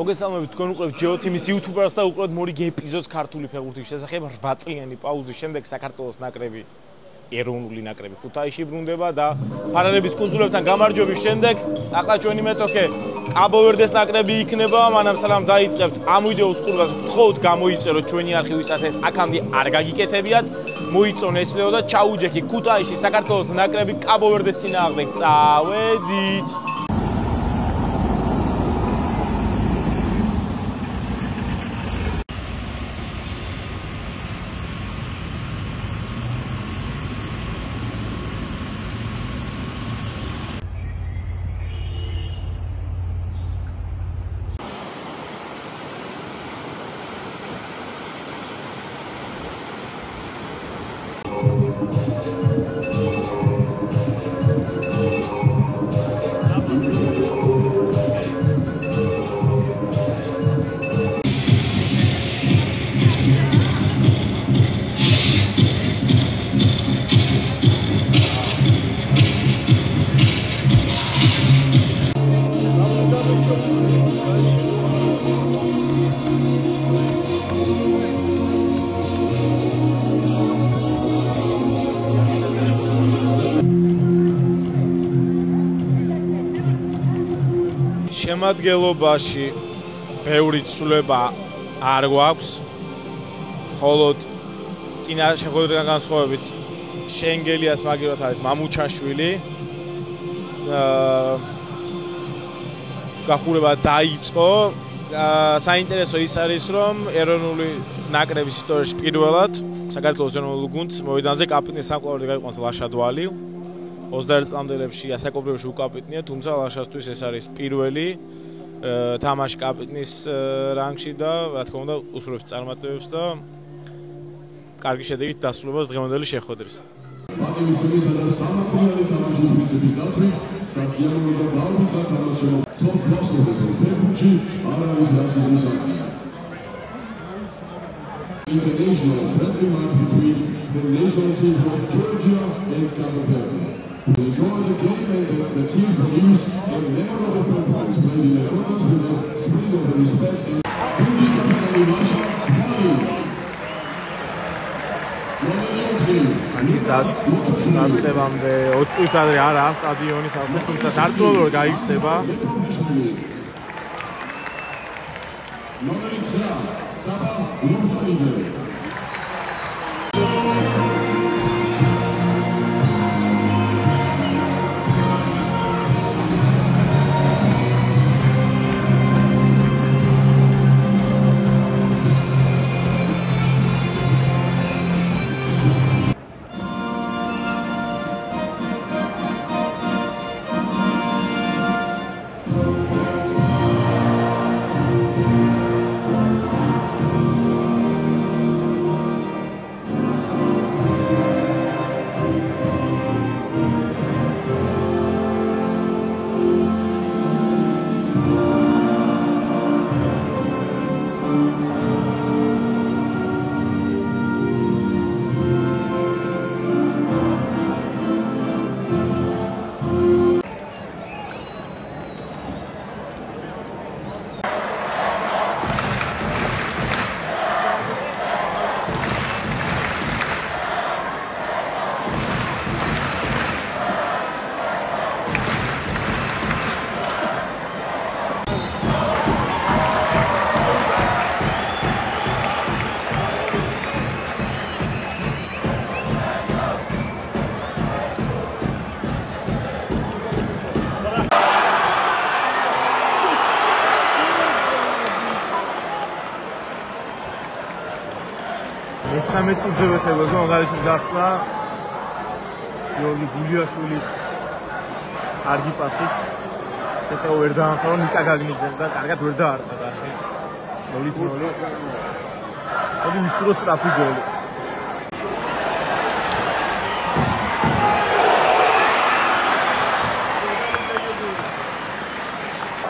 მოგესალმებით, თქვენ უყურებთ GeoTV-ის YouTube-ს და უყურებთ მორიგი ეპიზოდს ქართული ფეხბურთის შესახებ. 8 წლიანი პაუზის შემდეგ საქართველოს ნაკრები, ეროვნული ნაკრები ქუთაისში ბრუნდება და ფარერების კუნძულებთან გამარჯვების შემდეგ ახლა ჩვენი მეტოქე კაბო-ვერდეს ნაკრები იქნება. მანამ სალამ დაიწყებთ. ამ ვიდეოს ყურებას გთხოვთ გამოიწეროთ ჩვენი არქივის ასეს აქამდე არ გაგიკეთებიათ. მოიწონ ეს ვიდეო და ჩაუჯექი ქუთაისში საქართველოს ნაკრები კაბო-ვერდეს წინააღმდეგ. წავედით. შემადგენლობაში ბევრი ცვლილება არ გვაქვს, მხოლოდ წინა შეხვედრიდან განსხვავებით შენგელიას მაგივრად არის მამუჩაშვილი. გახურება დაიწყო. საინტერესო ის არის, რომ ეროვნული ნაკრების ისტორიაში პირველად საქართველოს ეროვნულ გუნდს მოედანზე კაპიტნის სამკლავრით გაიყვანს ლაშა დვალი. 21 წლამდელებში ასაკობრივებში უკაპიტნია, თუმცა ლაშასთვის ეს არის პირველი თამაში კაპიტნის რანგში და რა თქმა უნდა უსურვებს წარმატებებს და კარგი შედეგით დასრულებას დღევანდელი შეხვედრის. International friendly match between the national teams of Georgia and Cabo Verde. We enjoy the game and the teams produce a level of performance played in accordance with the spirit of the respect and this friendly match. Anis დაწყებამდე 20 წუთი ადრე არაა სტადიონის ალზე, თუმცა დარწმუნებული გაიქცება. მესამე წუთზე შეგვეძლო ანგარიშის გახსნა გიორგი გულიაშვილის კარგი პასით. შეტევა ვერ დაამთავრა ნიკა გაგნიძემ და კარგად ვერ დაარტყა გარშე. 0-0. ოდი ვისურო სწრაფი გოლი.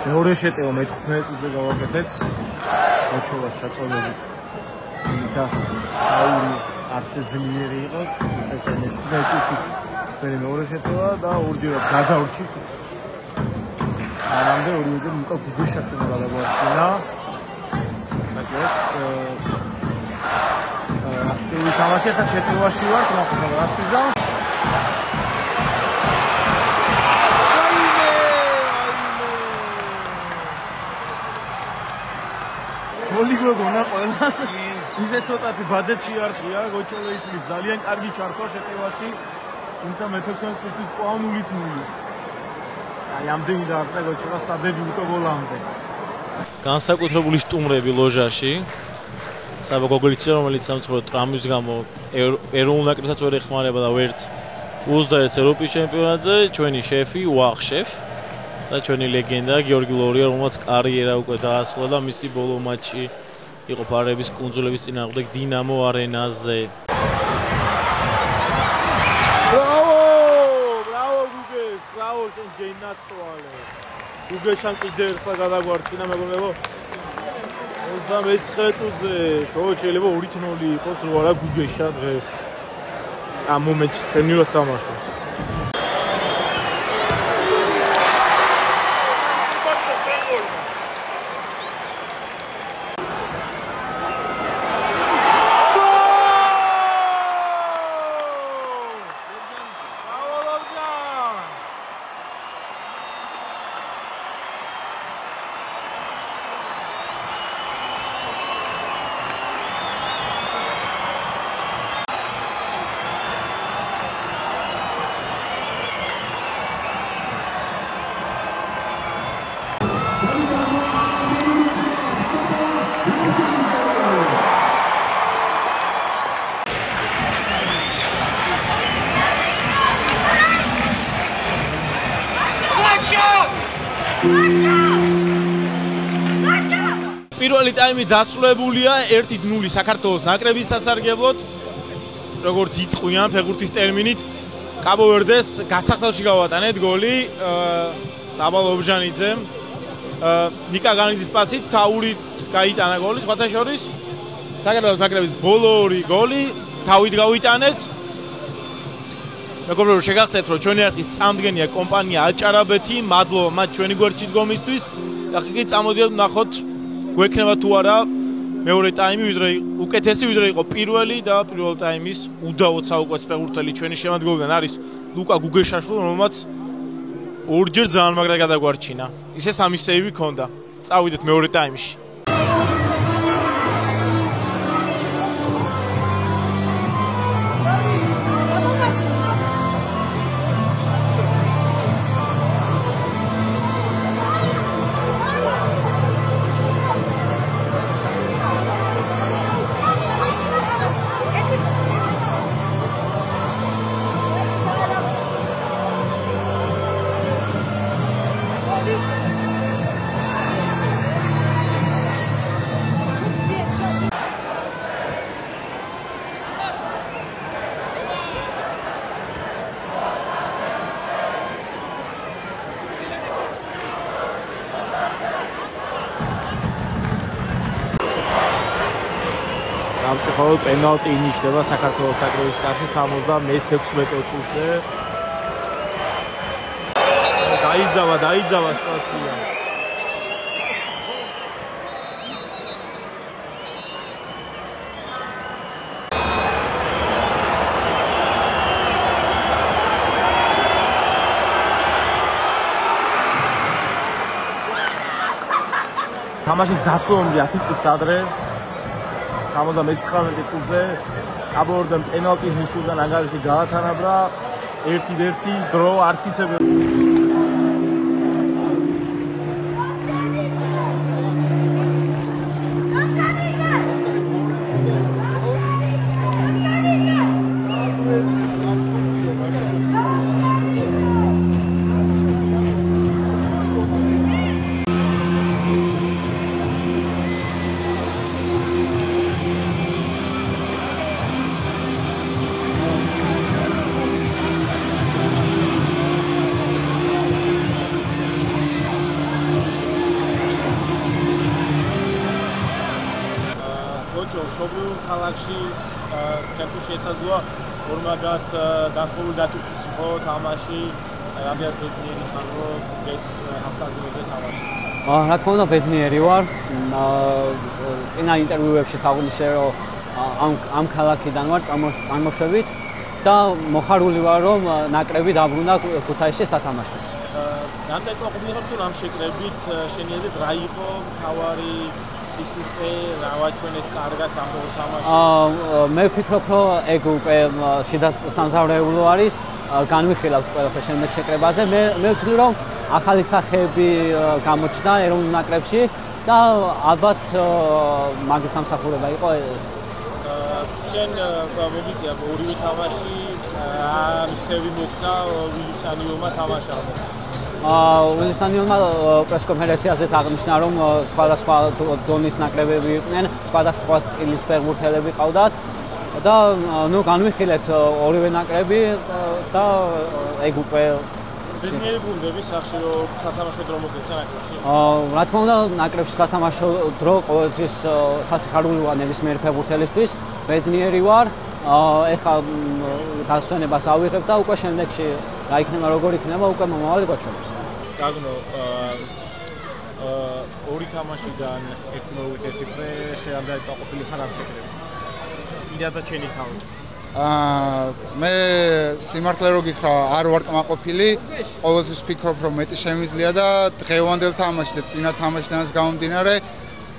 მეორე შეტევა მე-15 წუთზე გავაკეთეთ. ოჩოვას ჩაწოლებით. მითას აური არც ძლიერი იყო, თუმცა ეს მე-15 წუთის მეორე შეტევა და ორჯერაც გადავრჩით. მანამდე ორივე უკა გუგეშას უნდა გადაგვარჩინა. აქტიური თამაში ხა ჩეტილვაში ვარ, თქმა უნდა, გასვიზა. გოლი გოგონა ყველას. ისე ცოტათი ბადეთში არხია, გოჩოლეიშვილის ძალიან კარგი ჩართვა შეტილვაში. თუმცა მე-16 წუთის კვამ 0-0. აი ამდენი დაარტყა გოჩოლას სადებიუტო გოლამდე. განსაკუთრებული სტუმრები ლოჟაში. საბა გოგოლიცა, რომელიც სამწუხაროდ ტრამვის გამო ეროვნულ ნაკრებსაც ვერ ეხმარება და ვერც 21 ევროპის ჩემპიონატზე, ჩვენი შეფი, ვახ შეფ და ჩვენი ლეგენდა გიორგი ლორია, რომელსაც კარიერა უკვე დაასრულა და მისი ბოლო მატჩი იყო ფარების კუნძულების წინააღმდეგ დინამო არენაზე. ბრავო გუგეშ, ბრავო შენ გენაცვალე. გუგეშან კიდე ერთხელ გადაგვარჩინა მეგობრებო. 29 წუთზე შეიძლება 2-0 იყოს, რო არა გუგეშა დღეს. ამ მომენტში სენიორად თამაშობს. პირველი ტაიმი დასრულებულია 1-0 საქართველოს ნაკრების სასარგებლოდ. როგორც იტყვიან ფეხბურთის ტერმინით, კაბო-ვერდეს გასახდელში გავატანეთ გოლი საბალ ობჟანიძემ. ნიკა განიძის პასით თავით გაიტანა გოლი, სხვათა შორის საქართველოს ნაკრების ბოლო 2 გოლი თავით გავიტანეთ. მეგობრებო, შეგახსენებთ, რომ ჩვენი არხის წამდგენია კომპანია აჭარაბეთი, მადლობა მათ ჩვენი გვერდში დგომისთვის. და ხი წამოდიოთ ვნახოთ გვექნება თუ არა მეორე ტაიმი, ვიდრე უკეთესი, ვიდრე იყო პირველი და პირველ ტაიმის უდავოდ საუკვეთ ფეხბურთელი ჩვენი შემადგენლობიდან არის ლუკა გუგეშაშვილი, რომელმაც ორჯერ ძალიან მაგრად გადაგვარჩინა. ისე 3 სეივი ჰქონდა. წავიდეთ მეორე ტაიმში. ამწუხაროდ პენალტი ინიშნება საქართველოს ნაკრების კარში 76 წუთზე. დაიძავა სიტუაცია. თამაშის დასრულამდე 10 წუთი ადრე 79 წუთზე კაბო-ვერდემ პენალტის ნიშნულიდან ანგარიში გაათანაბრა 1-1 დრო არც ისე ქალაქში თემპო შესაძლოა ორმაგად დასრულდა თვითონ თამაში რამდენად ბედნიერი ხარ, რომ ეს ამ სტადიონზე თამაში? რა თქმა უნდა, ბედნიერი ვარ. წინა ინტერვიუებშიც აღვნიშნე, რომ ამ ქალაქიდან ვარ წარმოშობით და მოხარული ვარ, რომ ნაკრები დაბრუნდა ქუთაისში სათამაშოდ. რამდენად ყოფილიყო თუ ამ შეკრებით შენი აზრით რა იყო მთავარი სისუსტე, რა ვაჩვენეთ კარგად ამ თამაშში? მე ვფიქრობ, რომ ეგ უკვე შიდა სამზარეულო არის, განვიხილავთ ყველაფერს შემდეგ შეკრებაზე. მე ვთვლი, რომ ახალი სახეები გამოჩნდა ეროვნულ ნაკრებში და ალბათ მაგის დამსახურება იყო ეს. შენ მოგიწია ორივე თამაში არქები მოგცა ვილისანიომა თამაშობდა. ვილისანიომა პრესკონფერენციაზეც აღნიშნა, რომ სხვადასხვა დონის ნაკრებები იყვნენ, სხვადასხვა სტილის ფეხბურთელები ყავდათ და განვიხილეთ ორივე ნაკრები და ეგ უკვე ბედნიერი გუნდები სახში რომ სათამაშო დრო მოგეცა ნაკრებში? რა თქმა უნდა, ნაკრებში სათამაშო დრო ყოველთვის სასიხარულოა ნებისმიერ ფეხბურთელისთვის. ბედნიერი ვარ. ეხლა დასვენებას ავიღებ და უკვე შემდეგში რა იქნება, როგორ იქნება, უკვე მომავალი გვაჩვენებს. გაგნო, ორი თამაშიდან ერთი მოვიდეთ ფრე, შეიძლება დაყოფილი ხარ ამ შეკრებით. კიდევ და ჩენი თავი. მე სიმართლე რო გითხრა, არ ვარ კმაყოფილი, ყოველთვის ვფიქრობ, რომ მეტი შემიძლია და დღევანდელ თამაშში და წინა თამაშიდანაც გამომდინარე,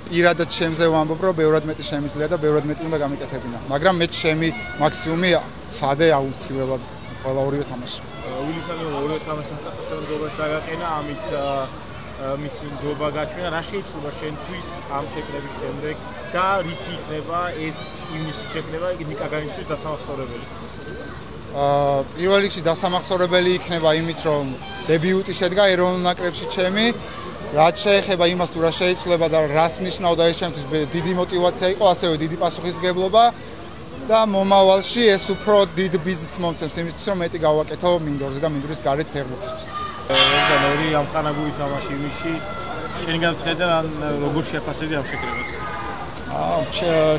პირადად შემზე ვამბობ, რომ ბევრად მეტი შემიძლია და ბევრად მეტი უნდა გამიკეთებინა. მაგრამ მე ჩემი მაქსიმუმი ცადე აუცილებლად ყველა ორივე თამაში. ვილისანიომა ორივე თამაშს სტატუსში ნდობაში დაგაყენა, ამით მისი ნდობა გაჩვენა. რა შეიძლება შენთვის ამ შეკრების შემდეგ და რითი იქნება ეს იმის შეკრება, ნიკა განიცდის დასამახსოვრებელი? პირველ რიგში დასამახსოვრებელი იქნება იმით, რომ დებიუტი შედგა ეროვნულ ნაკრებში ჩემი. რაც შეეხება იმას, თუ რა შეიცვლება და რას ნიშნავდა ეს ჩემთვის დიდი мотиваცია იყო, ასევე დიდი პასუხისმგებლობა და მომავალში ეს უფრო დიდ ბიზნესს მომცემს იმისთვის, რომ მეტი გავაკეთო მინდორზე და მინდორის გარეთ ფეხბურთისთვის. ორი ამხანაგური თამაში იმში შენი განცხადება როგორ შეაფასებდი ამ შეკრებას?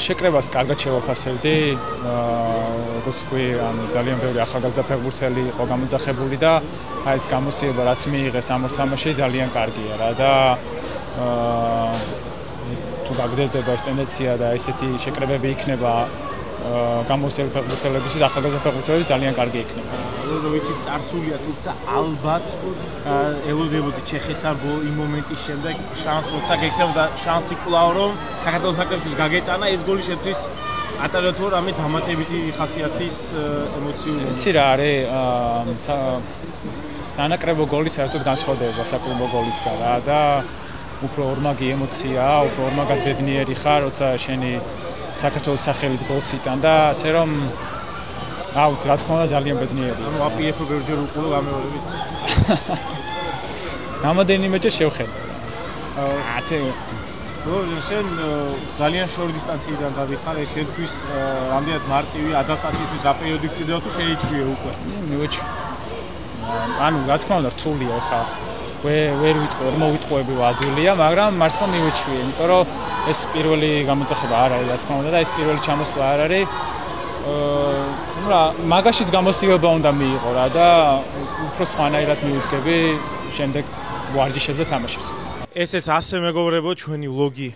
შეკრებას კარგად შევაფასებდი. როგორც თქვი, ძალიან ბევრი ახალგაზრდა ფეხბურთელი იყო გამოძახებული და ეს გამოსიება რაც მიიღეს ამ ორ თამაშში ძალიან კარგია რა და თუ გაგრძელდება ეს ტენდენცია და ესეთი შეკრებები იქნება გამოსიები ფეხბურთელებისთვის, ახალგაზრდა ფეხბურთელები ძალიან კარგი იქნება. რო ვიცი წარსულია, თუმცა ალბათ ელოდებოდი ჩეხეთთან იმ მომენტის შემდეგ შანსს როცა გეკრება და შანსი კვლავ რომ საქართველოს ნაკრებისთვის გაგეტანა ეს გოლი შეთვის ატარებთ თუ რამე დამატებითი ხასიათის ემოციური. იცი რა არის სანაკრებო გოლი საერთოდ განსხვავდება საკლუბო გოლისგან რა და უფრო ორმაგი ემოციაა, უფრო ორმაგად ბედნიერი ხარ, როცა შენი საქართველოს სახელით გოლს იტან და ასე რომ აუც რა თქმა უნდა ძალიან ბედნიერია. ანუ აპირებო ბევრჯერ უყოლო გამეორებით. რამოდენიმეჯერ შევხედე. შენ ძალიან შორი დისტანციიდან დავიხარ, ეს შენთვის რამდენად მარტივი ადაპტაციისთვის რა პერიოდი გჭირდება თუ შეიჭრიე უკვე? მივეჭვი. ანუ რა თქმა უნდა რთულია ხა. ვერ მოვიტყუები ადვილია, მაგრამ მართლა მივეჭვი, იმიტომ რომ ეს პირველი გამოძახება არ არის, რა თქმა უნდა და ეს პირველი ჩამოსვლა არ არის. მაგაშიც გამოსილება უნდა მიიღო რა და უფრო სხვანაირად მივუდგები შემდეგ ვარჯიშებზე თამაშებს. ესეც ასე მეგობრებო, ჩვენი ვლოგი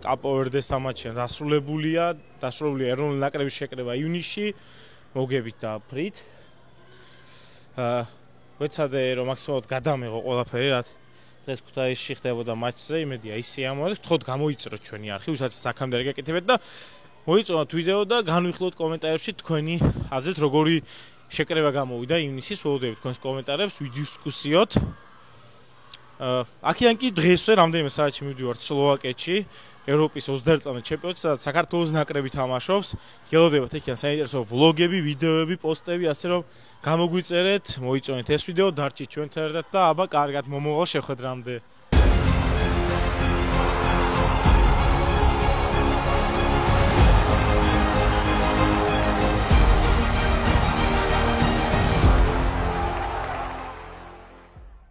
კაპო-ვერდეს თამაშიდან დასრულებულია ეროვნული ნაკრების შეკრება ივნისში. მოგებით და ფრით. ვეცადე რომ მაქსიმალურად გადამეღო ყველაფერი, რაც დღეს ქუთაისში ხდებოდა მატჩზე, იმედია ისე ამოვიდეთ, თქოდ გამოიწროთ ჩვენი არხი, ვისაც აქამდე არ გაკეთებთ და მოიწონოთ ვიდეო და განვიხილოთ კომენტარებში თქვენი აზრით როგორი შეკრება გამოვიდა ივნისის, ველოდებით თქვენს კომენტარებს, ვიდისკუსიოთ. აქედან კი დღესვე რამდენიმე საათში მივდივართ სლოვაკეთში, ევროპის 20 წამის ჩემპიონატში, სადაც საქართველოს ნაკრები თამაშობს. გელოდებათ იქიდან საინტერესო ვლოგები, ვიდეოები, პოსტები, ასე რომ გამოგვიწერეთ, მოიწონეთ ეს ვიდეო, დარჩით ჩვენთან ერთად და აბა კარგად მომავალ შეხვედრამდე.